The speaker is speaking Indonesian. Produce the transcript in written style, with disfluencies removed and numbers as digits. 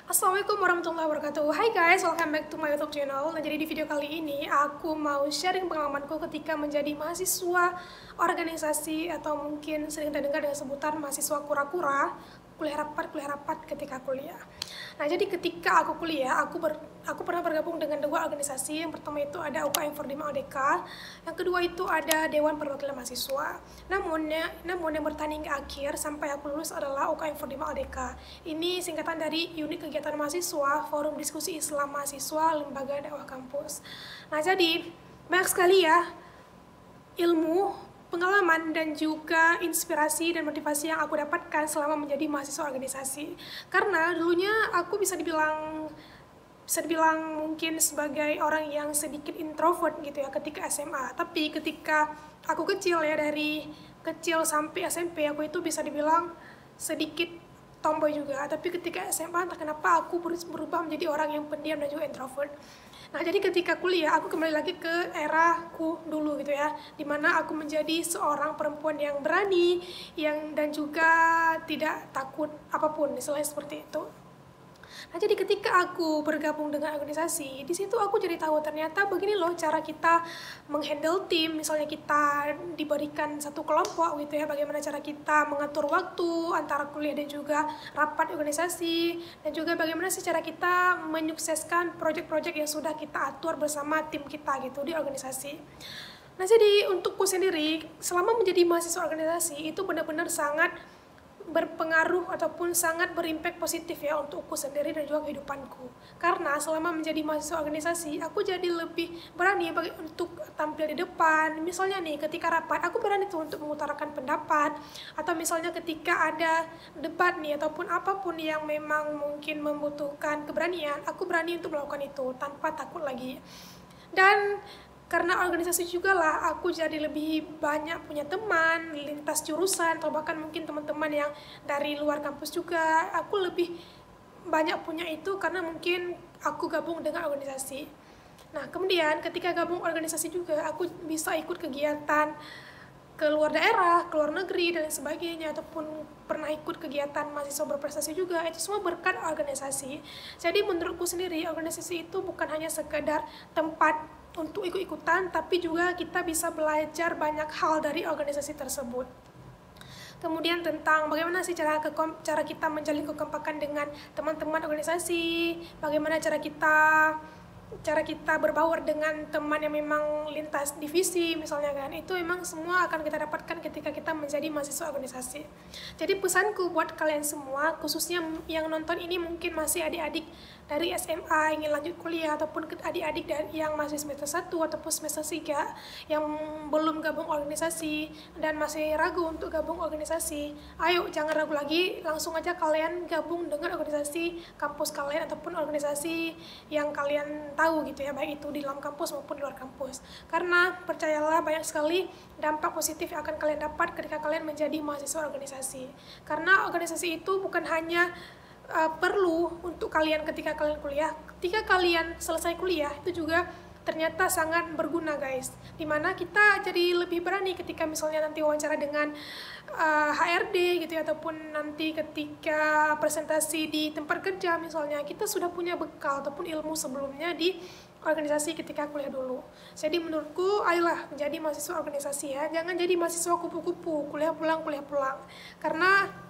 Assalamualaikum warahmatullahi wabarakatuh. Hai guys, welcome back to my YouTube channel. Nah, jadi di video kali ini aku mau sharing pengalamanku ketika menjadi mahasiswa organisasi atau mungkin sering terdengar dengan sebutan mahasiswa kura-kura, kuliah rapat ketika kuliah. Nah, jadi ketika aku kuliah, aku pernah bergabung dengan dua organisasi. Yang pertama itu ada UKM Fordima LDK, yang kedua itu ada Dewan Perwakilan Mahasiswa. Namun yang bertanding ke akhir sampai aku lulus adalah UKM Fordima LDK. Ini singkatan dari Unit Kegiatan Mahasiswa, Forum Diskusi Islam Mahasiswa, Lembaga Dakwah Kampus. Nah, jadi banyak sekali ya ilmu, pengalaman, dan juga inspirasi dan motivasi yang aku dapatkan selama menjadi mahasiswa organisasi. Karena dulunya aku bisa dibilang mungkin sebagai orang yang sedikit introvert gitu ya ketika SMA. Tapi ketika aku kecil ya, dari kecil sampai SMP, aku itu bisa dibilang sedikit tomboy juga. Tapi ketika SMA entah kenapa aku berubah menjadi orang yang pendiam dan juga introvert. Nah, jadi ketika kuliah aku kembali lagi ke eraku dulu gitu ya, dimana aku menjadi seorang perempuan yang berani, dan juga tidak takut apapun, istilahnya seperti itu. Nah, jadi ketika aku bergabung dengan organisasi, di situ aku jadi tahu ternyata begini loh cara kita menghandle tim. Misalnya kita diberikan satu kelompok gitu ya, bagaimana cara kita mengatur waktu antara kuliah dan juga rapat organisasi, dan juga bagaimana sih cara kita menyukseskan proyek-proyek yang sudah kita atur bersama tim kita gitu di organisasi. Nah, jadi untukku sendiri, selama menjadi mahasiswa organisasi itu benar-benar sangat berpengaruh ataupun sangat berimpact positif ya untukku sendiri dan juga kehidupanku. Karena selama menjadi mahasiswa organisasi, aku jadi lebih berani untuk tampil di depan. Misalnya nih, ketika rapat, aku berani tuh untuk mengutarakan pendapat. Atau misalnya ketika ada debat nih, ataupun apapun yang memang mungkin membutuhkan keberanian, aku berani untuk melakukan itu tanpa takut lagi. Dan karena organisasi juga lah, aku jadi lebih banyak punya teman lintas jurusan, atau bahkan mungkin teman-teman yang dari luar kampus juga. Aku lebih banyak punya itu karena mungkin aku gabung dengan organisasi. Nah, kemudian ketika gabung organisasi juga, aku bisa ikut kegiatan ke luar daerah, ke luar negeri, dan sebagainya, ataupun pernah ikut kegiatan mahasiswa berprestasi juga. Itu semua berkat organisasi. Jadi menurutku sendiri, organisasi itu bukan hanya sekedar tempat untuk ikut-ikutan, tapi juga kita bisa belajar banyak hal dari organisasi tersebut. Kemudian tentang bagaimana sih cara kita menjalin kekompakan dengan teman-teman organisasi, bagaimana cara kita berbaur dengan teman yang memang lintas divisi misalnya kan, itu memang semua akan kita dapatkan ketika kita menjadi mahasiswa organisasi. Jadi pesanku buat kalian semua, khususnya yang nonton ini mungkin masih adik-adik dari SMA ingin lanjut kuliah, ataupun adik-adik yang masih semester 1 ataupun semester 3 yang belum gabung organisasi dan masih ragu untuk gabung organisasi, ayo jangan ragu lagi, langsung aja kalian gabung dengan organisasi kampus kalian ataupun organisasi yang kalian tahu gitu ya, baik itu di dalam kampus maupun di luar kampus. Karena percayalah, banyak sekali dampak positif yang akan kalian dapat ketika kalian menjadi mahasiswa organisasi. Karena organisasi itu bukan hanya perlu untuk kalian ketika kalian kuliah, ketika kalian selesai kuliah itu juga ternyata sangat berguna guys, dimana kita jadi lebih berani ketika misalnya nanti wawancara dengan HRD gitu ya, ataupun nanti ketika presentasi di tempat kerja misalnya, kita sudah punya bekal ataupun ilmu sebelumnya di organisasi ketika kuliah dulu. Jadi menurutku, ayolah menjadi mahasiswa organisasi ya, jangan jadi mahasiswa kupu-kupu, kuliah pulang. Karena